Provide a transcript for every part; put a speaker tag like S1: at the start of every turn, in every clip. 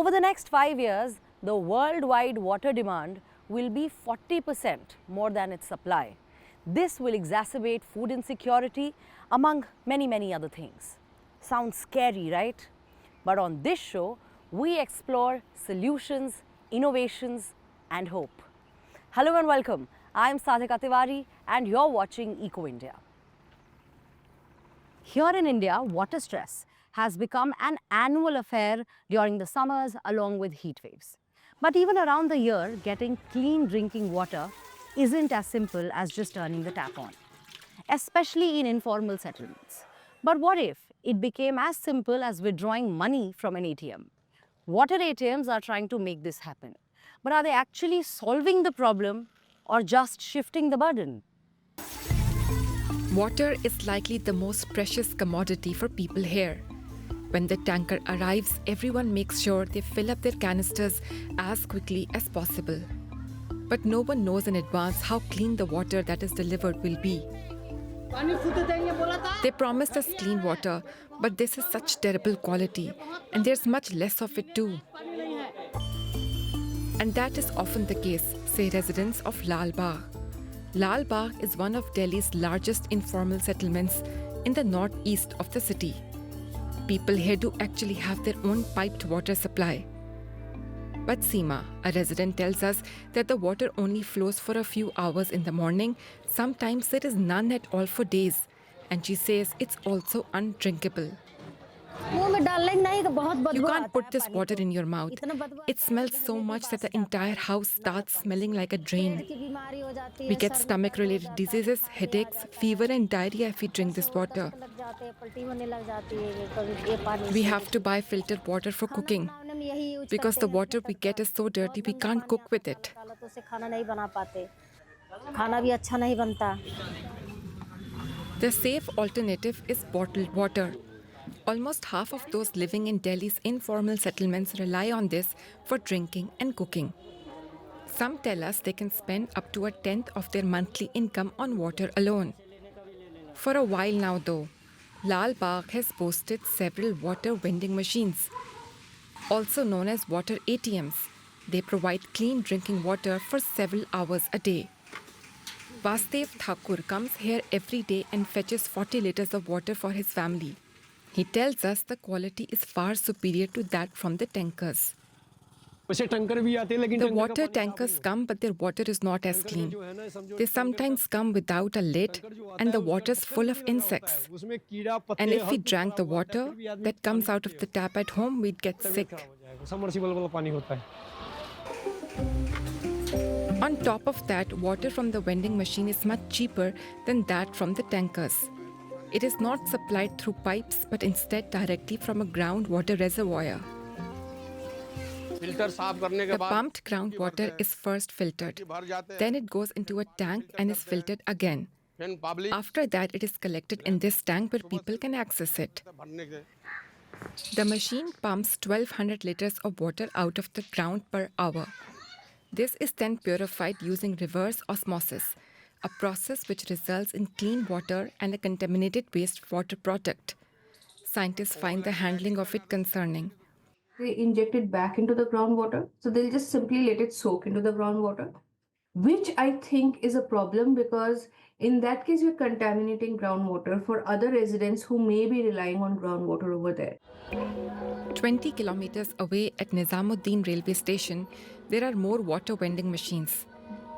S1: Over the next 5 years, the worldwide water demand will be 40% more than its supply. This will exacerbate food insecurity, among many other things. Sounds scary, right? But on this show, we explore solutions, innovations, and hope. Hello and welcome. I'm Sadhika Tiwari and you're watching Eco India. Here in India, water stress has become an annual affair during the summers along with heat waves. But even around the year, getting clean drinking water isn't as simple as just turning the tap on, especially in informal settlements. But what if it became as simple as withdrawing money from an ATM? Water ATMs are trying to make this happen. But are they actually solving the problem or just shifting the burden?
S2: Water is likely the most precious commodity for people here. When the tanker arrives, everyone makes sure they fill up their canisters as quickly as possible. But no one knows in advance how clean the water that is delivered will be. They promised us clean water, but this is such terrible quality, and there's much less of it too. And that is often the case, say residents of Lal Bagh. Lal Bagh is one of Delhi's largest informal settlements in the northeast of the city. People here do actually have their own piped water supply. But Seema, a resident, tells us that the water only flows for a few hours in the morning. Sometimes there is none at all for days. And she says it's also undrinkable. You can't put this water in your mouth. It smells so much that the entire house starts smelling like a drain. We get stomach-related diseases, headaches, fever and diarrhea if we drink this water. We have to buy filtered water for cooking because the water we get is so dirty we can't cook with it. The safe alternative is bottled water. Almost half of those living in Delhi's informal settlements rely on this for drinking and cooking. Some tell us they can spend up to a tenth of their monthly income on water alone. For a while now though, Lal Bagh has boasted several water vending machines, also known as water ATMs. They provide clean drinking water for several hours a day. Vasudev Thakur comes here every day and fetches 40 liters of water for his family. He tells us the quality is far superior to that from the tankers. The water tankers come, but their water is not as clean. They sometimes come without a lid, and the water is full of insects. And if we drank the water that comes out of the tap at home, we'd get sick. On top of that, water from the vending machine is much cheaper than that from the tankers. It is not supplied through pipes, but instead directly from a groundwater reservoir. The pumped groundwater is first filtered. Then it goes into a tank and is filtered again. After that, it is collected in this tank where people can access it. The machine pumps 1200 liters of water out of the ground per hour. This is then purified using reverse osmosis, a process which results in clean water and a contaminated wastewater product. Scientists find the handling of it concerning.
S3: They inject it back into the groundwater, so they'll just simply let it soak into the groundwater, which I think is a problem because in that case you're contaminating groundwater for other residents who may be relying on groundwater over there.
S2: 20 kilometers away at Nizamuddin railway station, there are more water vending machines.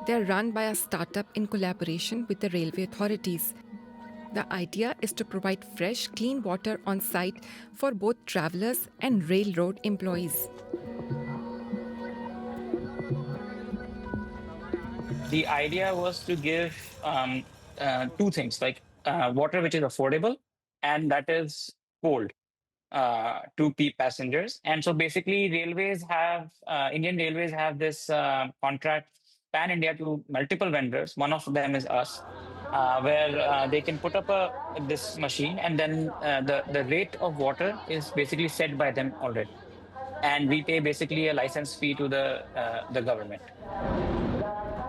S2: They are run by a startup in collaboration with the railway authorities. The idea is to provide fresh, clean water on site for both travelers and railroad employees.
S4: The idea was to give two things, like water which is affordable and that is cold to passengers. And so basically Indian Railways have this contract pan-India to multiple vendors. One of them is us, where they can put up this machine and then the rate of water is basically set by them already. And we pay basically a license fee to the government.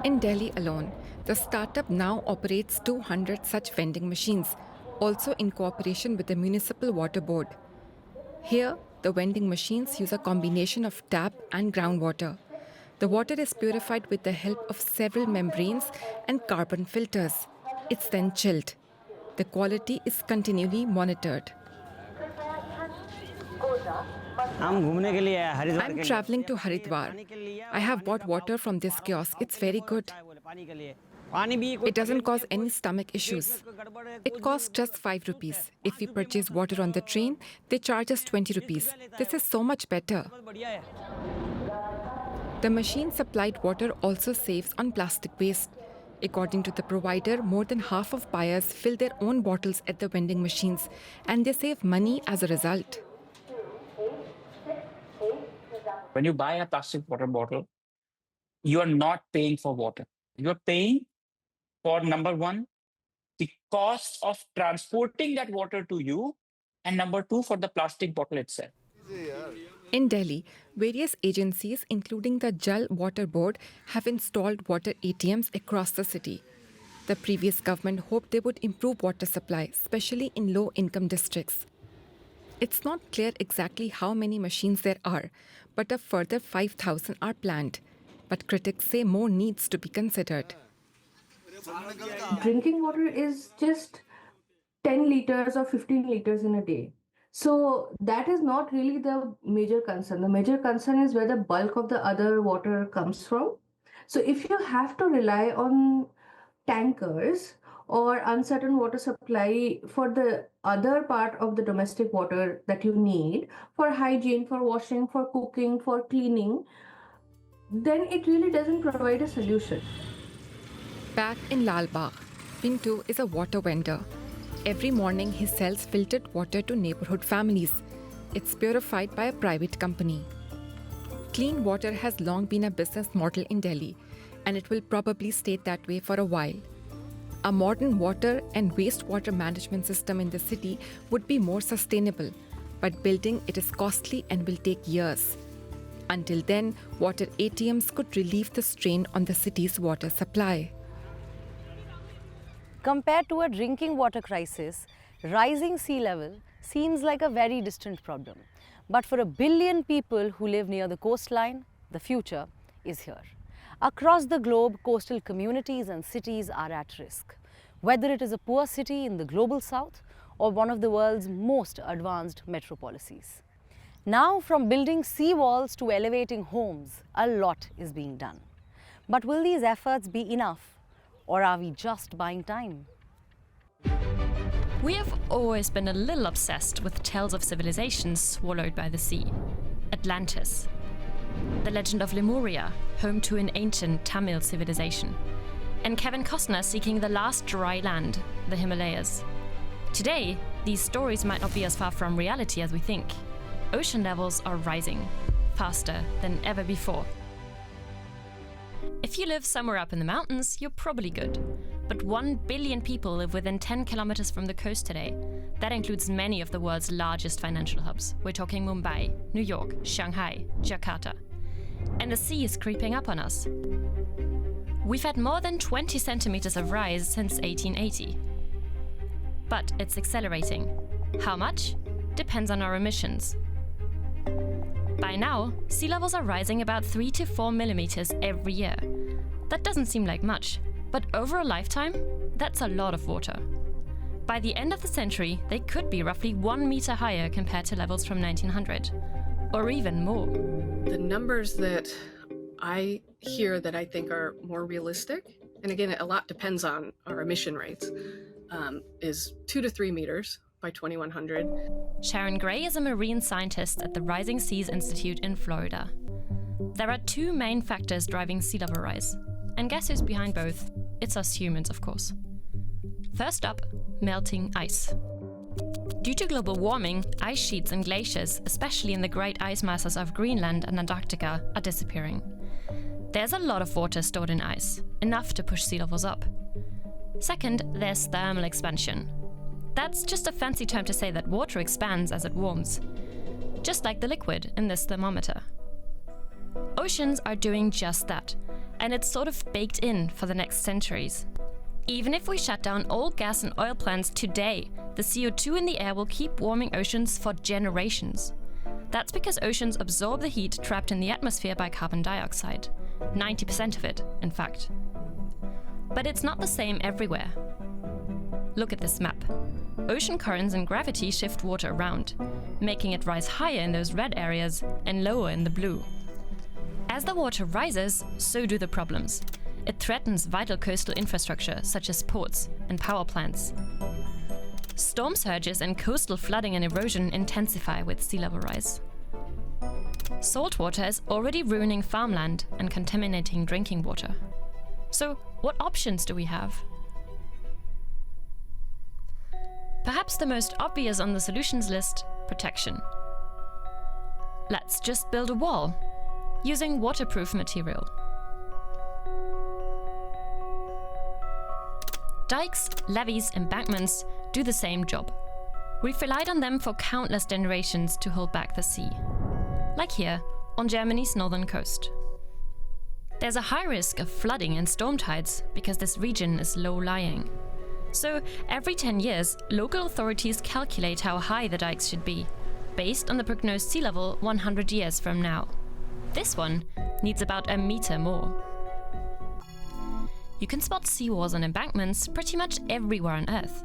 S2: In Delhi alone, the startup now operates 200 such vending machines, also in cooperation with the Municipal Water Board. Here, The vending machines use a combination of tap and groundwater. The water is purified with the help of several membranes and carbon filters. It's then chilled. The quality is continually monitored. I'm traveling to Haridwar. I have bought water from this kiosk. It's very good. It doesn't cause any stomach issues. It costs just 5 rupees. If we purchase water on the train, they charge us 20 rupees. This is so much better. The machine-supplied water also saves on plastic waste. According to the provider, more than half of buyers fill their own bottles at the vending machines, and they save money as a result.
S4: When you buy a plastic water bottle, you are not paying for water. You're paying for, number one, the cost of transporting that water to you, and number two, for the plastic bottle itself.
S2: In Delhi, various agencies, including the Jal Water Board, have installed water ATMs across the city. The previous government hoped they would improve water supply, especially in low-income districts. It's not clear exactly how many machines there are, but a further 5,000 are planned. But critics say more needs to be considered.
S3: Drinking water is just 10 liters or 15 liters in a day. So that is not really the major concern. The major concern is where the bulk of the other water comes from. So if you have to rely on tankers or uncertain water supply for the other part of the domestic water that you need for hygiene, for washing, for cooking, for cleaning, then it really doesn't provide a solution.
S2: Back in Lal Bagh, Pintu is a water vendor. Every morning he sells filtered water to neighborhood families. It's purified by a private company. Clean water has long been a business model in Delhi, and it will probably stay that way for a while. A modern water and wastewater management system in the city would be more sustainable, but building it is costly and will take years. Until then, water ATMs could relieve the strain on the city's water supply.
S1: Compared to a drinking water crisis, rising sea level seems like a very distant problem. But for 1 billion people who live near the coastline, the future is here. Across the globe, coastal communities and cities are at risk. Whether it is a poor city in the global south or one of the world's most advanced metropolises. Now, from building sea walls to elevating homes, a lot is being done. But will these efforts be enough? Or are we just buying time?
S5: We have always been a little obsessed with tales of civilizations swallowed by the sea. Atlantis. The legend of Lemuria, home to an ancient Tamil civilization. And Kevin Costner seeking the last dry land, the Himalayas. Today, these stories might not be as far from reality as we think. Ocean levels are rising, faster than ever before. If you live somewhere up in the mountains, you're probably good. But 1 billion people live within 10 kilometers from the coast today. That includes many of the world's largest financial hubs. We're talking Mumbai, New York, Shanghai, Jakarta. And the sea is creeping up on us. We've had more than 20 centimeters of rise since 1880. But it's accelerating. How much? Depends on our emissions. By now, sea levels are rising about 3 to 4 millimeters every year. That doesn't seem like much, but over a lifetime, that's a lot of water. By the end of the century, they could be roughly 1 meter higher compared to levels from 1900, or even more.
S6: The numbers that I hear that I think are more realistic, and again, a lot depends on our emission rates, is 2 to 3 meters by 2100.
S5: Sharon Gray is a marine scientist at the Rising Seas Institute in Florida. There are 2 main factors driving sea level rise. And guess who's behind both? It's us humans, of course. First up, melting ice. Due to global warming, ice sheets and glaciers, especially in the great ice masses of Greenland and Antarctica, are disappearing. There's a lot of water stored in ice, enough to push sea levels up. Second, there's thermal expansion. That's just a fancy term to say that water expands as it warms, just like the liquid in this thermometer. Oceans are doing just that, and it's sort of baked in for the next centuries. Even if we shut down all gas and oil plants today, the CO2 in the air will keep warming oceans for generations. That's because oceans absorb the heat trapped in the atmosphere by carbon dioxide. 90% of it, in fact. But it's not the same everywhere. Look at this map. Ocean currents and gravity shift water around, making it rise higher in those red areas and lower in the blue. As the water rises, so do the problems. It threatens vital coastal infrastructure such as ports and power plants. Storm surges and coastal flooding and erosion intensify with sea level rise. Saltwater is already ruining farmland and contaminating drinking water. So, what options do we have? Perhaps the most obvious on the solutions list, protection. Let's just build a wall, using waterproof material. Dikes, levees, embankments do the same job. We've relied on them for countless generations to hold back the sea. Like here, on Germany's northern coast. There's a high risk of flooding and storm tides because this region is low-lying. So, every 10 years, local authorities calculate how high the dikes should be, based on the prognosed sea level 100 years from now. This one needs about a meter more. You can spot seawalls and embankments pretty much everywhere on Earth.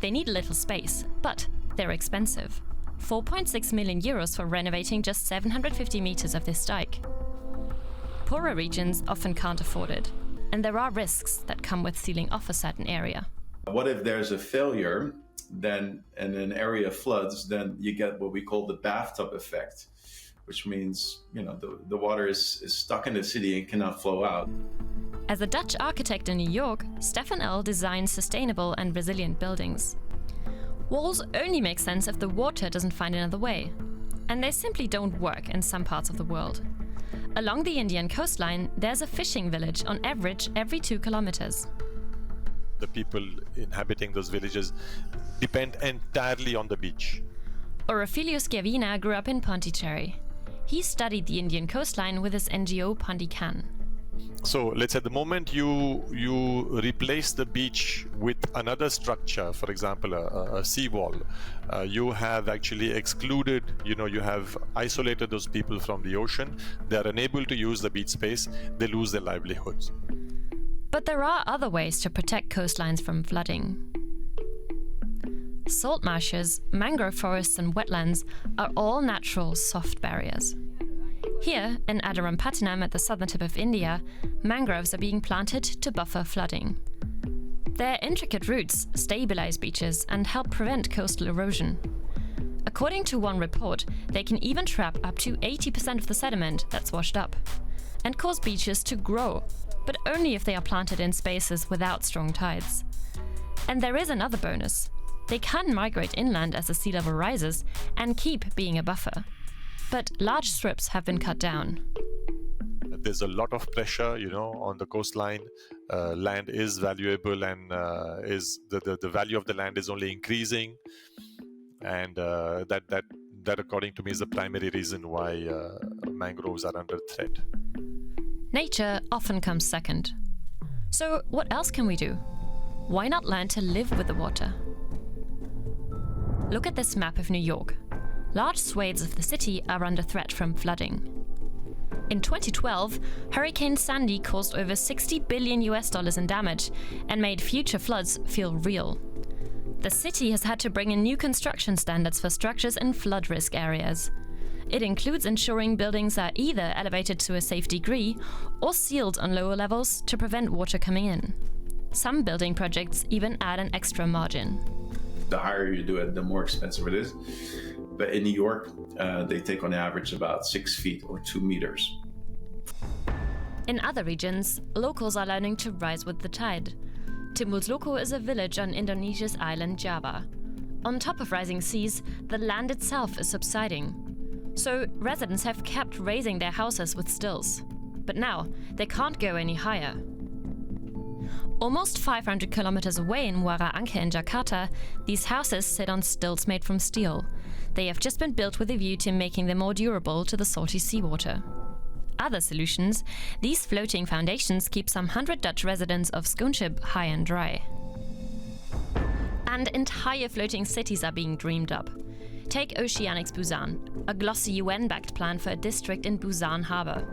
S5: They need a little space, but they're expensive. 4.6 million euros for renovating just 750 meters of this dike. Poorer regions often can't afford it, and there are risks that come with sealing off a certain area.
S7: What if there's a failure, then and an area floods, then you get what we call the bathtub effect, which means, the water is stuck in the city and cannot flow out.
S5: As a Dutch architect in New York, Stefan L. designs sustainable and resilient buildings. Walls only make sense if the water doesn't find another way, and they simply don't work in some parts of the world. Along the Indian coastline, there's a fishing village on average every 2 kilometers.
S8: The people inhabiting those villages depend entirely on the beach.
S5: Orofilio Schiavina grew up in Pondicherry. He studied the Indian coastline with his NGO Pondican.
S8: So let's say the moment you replace the beach with another structure, for example a seawall, you have actually excluded, you have isolated those people from the ocean. They are unable to use the beach space. They lose their livelihoods.
S5: But there are other ways to protect coastlines from flooding. Salt marshes, mangrove forests and wetlands are all natural soft barriers. Here, in Adirampattinam at the southern tip of India, mangroves are being planted to buffer flooding. Their intricate roots stabilize beaches and help prevent coastal erosion. According to one report, they can even trap up to 80% of the sediment that's washed up, and cause beaches to grow, but only if they are planted in spaces without strong tides. And there is another bonus. They can migrate inland as the sea level rises and keep being a buffer. But large strips have been cut down.
S8: There's a lot of pressure, on the coastline. Land is valuable, and the value of the land is only increasing, and that according to me is the primary reason why mangroves are under threat.
S5: Nature often comes second. So what else can we do? Why not learn to live with the water? Look at this map of New York. Large swathes of the city are under threat from flooding. In 2012, Hurricane Sandy caused over $60 billion in damage and made future floods feel real. The city has had to bring in new construction standards for structures in flood risk areas. It includes ensuring buildings are either elevated to a safe degree or sealed on lower levels to prevent water coming in. Some building projects even add an extra margin.
S7: The higher you do it, the more expensive it is. But in New York, they take on average about 6 feet or 2 meters.
S5: In other regions, locals are learning to rise with the tide. Timbultuko is a village on Indonesia's island Java. On top of rising seas, the land itself is subsiding. So residents have kept raising their houses with stills. But now, they can't go any higher. Almost 500 kilometers away in Muara Angke in Jakarta, these houses sit on stilts made from steel. They have just been built with a view to making them more durable to the salty seawater. Other solutions, these floating foundations keep some 100 Dutch residents of Skoonship high and dry. And entire floating cities are being dreamed up. Take Oceanics Busan, a glossy UN-backed plan for a district in Busan Harbor.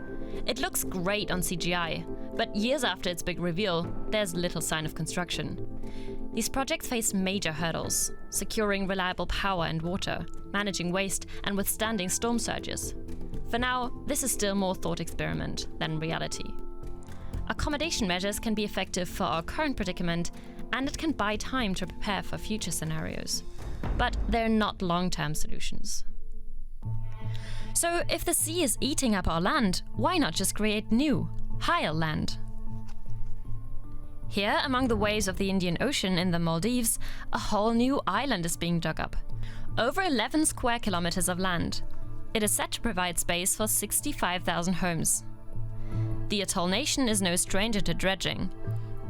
S5: It looks great on CGI, but years after its big reveal, there's little sign of construction. These projects face major hurdles: securing reliable power and water, managing waste, and withstanding storm surges. For now, this is still more thought experiment than reality. Accommodation measures can be effective for our current predicament, and it can buy time to prepare for future scenarios. But they're not long-term solutions. So if the sea is eating up our land, why not just create new, higher land? Here, among the waves of the Indian Ocean in the Maldives, a whole new island is being dug up. Over 11 square kilometers of land. It is set to provide space for 65,000 homes. The atoll nation is no stranger to dredging.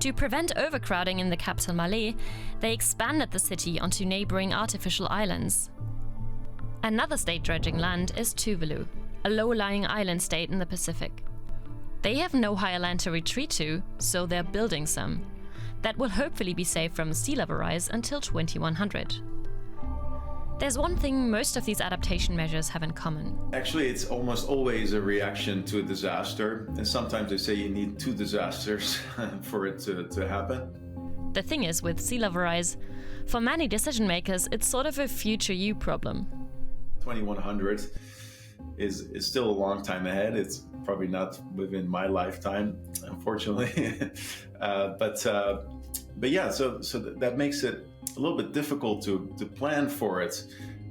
S5: To prevent overcrowding in the capital Malé, they expanded the city onto neighboring artificial islands. Another state dredging land is Tuvalu, a low-lying island state in the Pacific. They have no higher land to retreat to, so they're building some. That will hopefully be safe from sea level rise until 2100. There's one thing most of these adaptation measures have in common.
S7: Actually, it's almost always a reaction to a disaster. And sometimes they say you need 2 disasters for it to happen.
S5: The thing is, with sea level rise, for many decision makers, it's sort of a future you problem.
S7: 2100 is still a long time ahead. It's probably not within my lifetime, unfortunately. But yeah, so that makes it a little bit difficult to plan for it,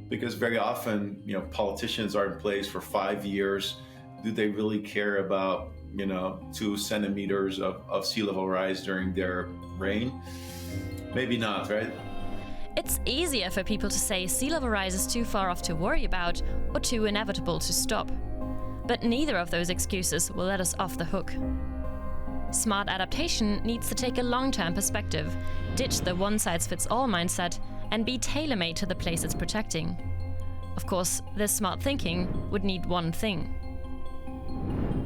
S7: because very often, politicians are in place for 5 years. Do they really care about, 2 centimeters of sea level rise during their reign? Maybe not, right?
S5: It's easier for people to say sea level rise is too far off to worry about or too inevitable to stop. But neither of those excuses will let us off the hook. Smart adaptation needs to take a long-term perspective, ditch the one-size-fits-all mindset, and be tailor-made to the place it's protecting. Of course, this smart thinking would need one thing: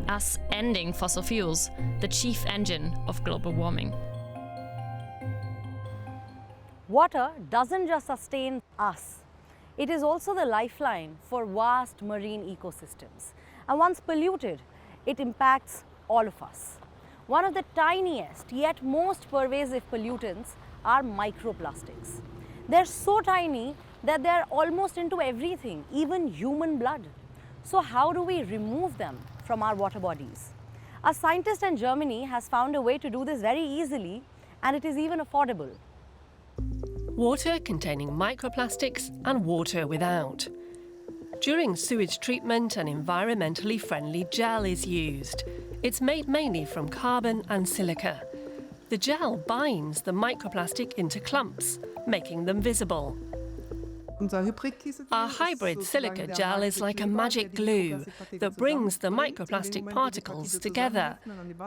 S5: us ending fossil fuels, the chief engine of global warming.
S1: Water doesn't just sustain us, it is also the lifeline for vast marine ecosystems. And once polluted, it impacts all of us. One of the tiniest yet most pervasive pollutants are microplastics. They're so tiny that they're almost into everything, even human blood. So how do we remove them from our water bodies? A scientist in Germany has found a way to do this very easily, and it is even affordable.
S9: Water containing microplastics and water without. During sewage treatment, an environmentally friendly gel is used. It's made mainly from carbon and silica. The gel binds the microplastic into clumps, making them visible. Our hybrid silica gel is like a magic glue that brings the microplastic particles together.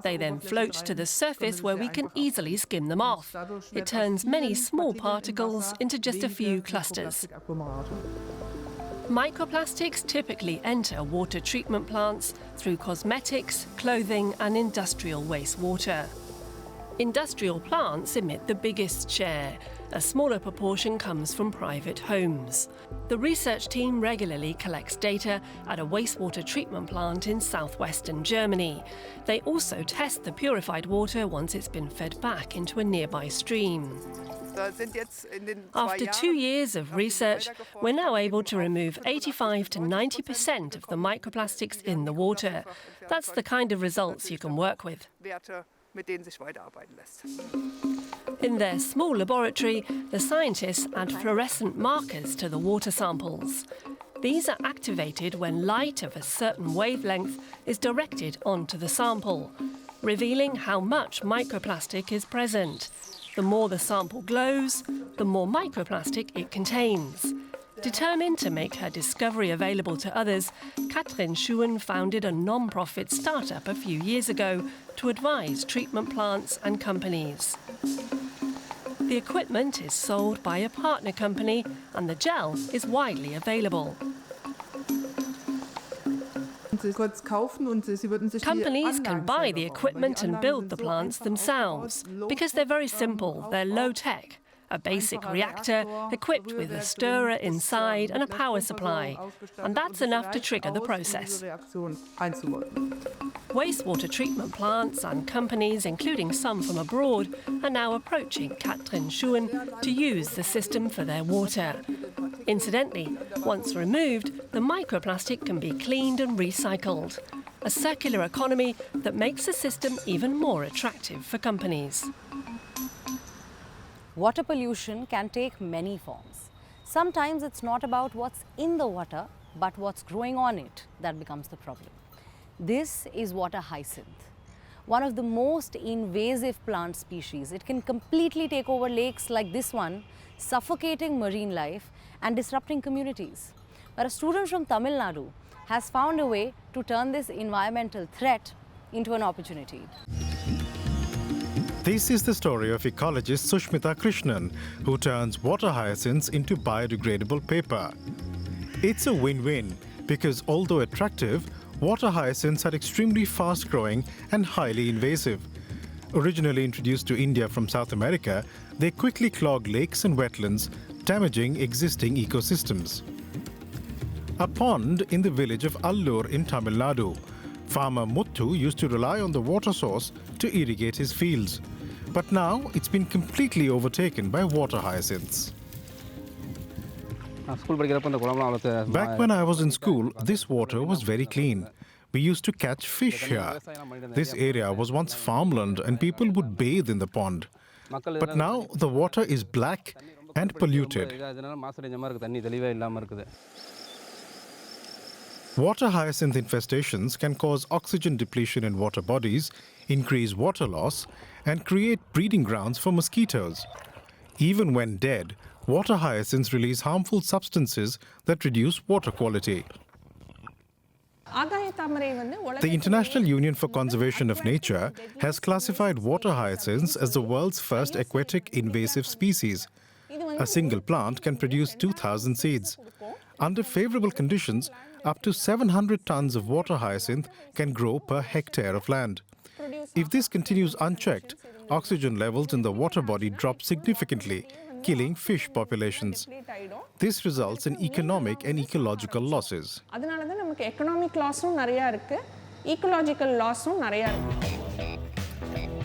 S9: They then float to the surface where we can easily skim them off. It turns many small particles into just a few clusters. Microplastics typically enter water treatment plants through cosmetics, clothing, and industrial wastewater. Industrial plants emit the biggest share. A smaller proportion comes from private homes. The research team regularly collects data at a wastewater treatment plant in southwestern Germany. They also test the purified water once it's been fed back into a nearby stream. After 2 years of research, we're now able to remove 85 to 90% of the microplastics in the water. That's the kind of results you can work with. In their small laboratory, the scientists add fluorescent markers to the water samples. These are activated when light of a certain wavelength is directed onto the sample, revealing how much microplastic is present. The more the sample glows, the more microplastic it contains. Determined to make her discovery available to others, Katrin Schuhen founded a non-profit startup a few years ago to advise treatment plants and companies. The equipment is sold by a partner company and the gel is widely available. Companies can buy the equipment and build the plants themselves because they're very simple, they're low-tech. a basic reactor equipped with a stirrer inside and a power supply. And that's enough to trigger the process. Wastewater treatment plants and companies, including some from abroad, are now approaching Katrin Schuhen to use the system for their water. Incidentally, once removed, the microplastic can be cleaned and recycled. A circular economy that makes the system even more attractive for companies.
S1: Water pollution can take many forms. Sometimes it's not about what's in the water, but what's growing on it that becomes the problem. This is water hyacinth, one of the most invasive plant species. It can completely take over lakes like this one, suffocating marine life and disrupting communities. But a student from Tamil Nadu has found a way to turn this environmental threat into an opportunity.
S10: This is the story of ecologist Sushmita Krishnan, who turns water hyacinths into biodegradable paper. It's a win-win because although attractive, water hyacinths are extremely fast-growing and highly invasive. Originally introduced to India from South America, they quickly clog lakes and wetlands, damaging existing ecosystems. A pond in the village of Allur in Tamil Nadu. Farmer Muthu used to rely on the water source to irrigate his fields. But now it's been completely overtaken by water hyacinths. Back when I was in school, this water was very clean. We used to catch fish here. This area was once farmland and people would bathe in the pond. But now the water is black and polluted. Water hyacinth infestations can cause oxygen depletion in water bodies, increase water loss, and create breeding grounds for mosquitoes. Even when dead, water hyacinths release harmful substances that reduce water quality. The International Union for Conservation of Nature has classified water hyacinths as the world's first aquatic invasive species. A single plant can produce 2,000 seeds. Under favorable conditions, up to 700 tons of water hyacinth can grow per hectare of land. If this continues unchecked, oxygen levels in the water body drop significantly, killing fish populations. This results in economic and ecological losses.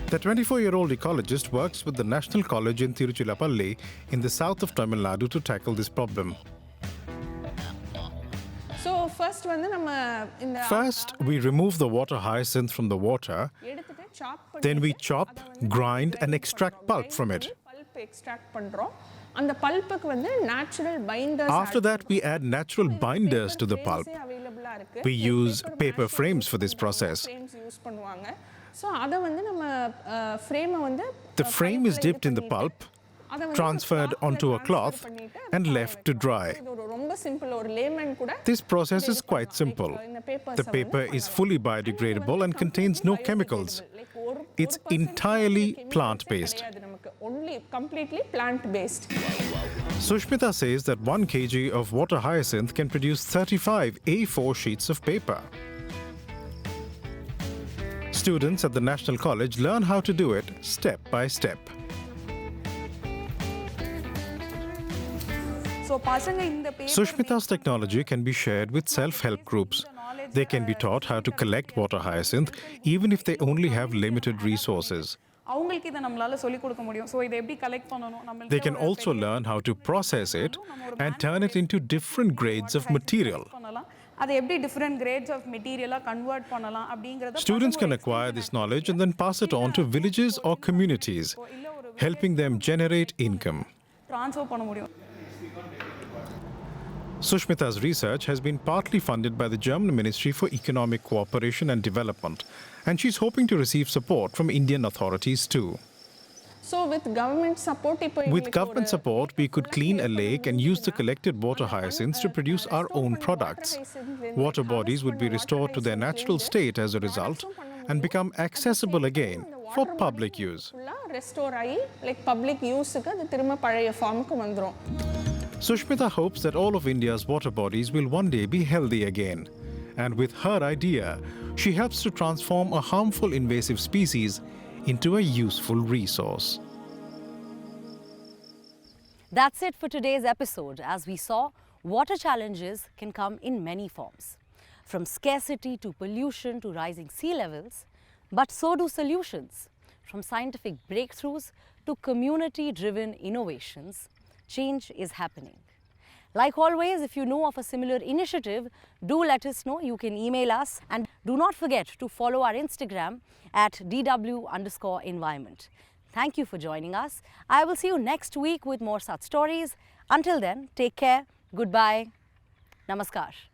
S10: The 24-year-old ecologist works with the National College in Tiruchirappalli in the south of Tamil Nadu to tackle this problem. First, we remove the water hyacinth from the water. Then we chop, grind and extract pulp from it. After that, we add natural binders to the pulp. We use paper frames for this process. The frame is dipped in the pulp, transferred onto a cloth and left to dry. This process is quite simple. The paper is fully biodegradable and contains no chemicals. It's entirely plant-based.
S11: Completely plant-based.
S10: Sushmita says that 1 kg of water hyacinth can produce 35 A4 sheets of paper. Students at the National College learn how to do it step by step. Sushmita's technology can be shared with self-help groups. They can be taught how to collect water hyacinth even if they only have limited resources. They can also learn how to process it and turn it into different grades of material. Students can acquire this knowledge and then pass it on to villages or communities, helping them generate income. Sushmita's research has been partly funded by the German Ministry for Economic Cooperation and Development, and she's hoping to receive support from Indian authorities too.
S11: So with government support,
S10: we could clean a lake and use the collected water hyacinths to produce our own products. Water bodies would be restored to their natural state as a result and become accessible again for public use. Sushmita hopes that all of India's water bodies will one day be healthy again. And with her idea, she helps to transform a harmful invasive species into a useful resource.
S1: That's it for today's episode. As we saw, water challenges can come in many forms, from scarcity to pollution to rising sea levels, but so do solutions. From scientific breakthroughs to community-driven innovations, change is happening. Like always, if you know of a similar initiative, do let us know. You can email us, and do not forget to follow our Instagram at DW_environment. Thank you for joining us. I will see you next week with more such stories. Until then, take care. Goodbye. Namaskar.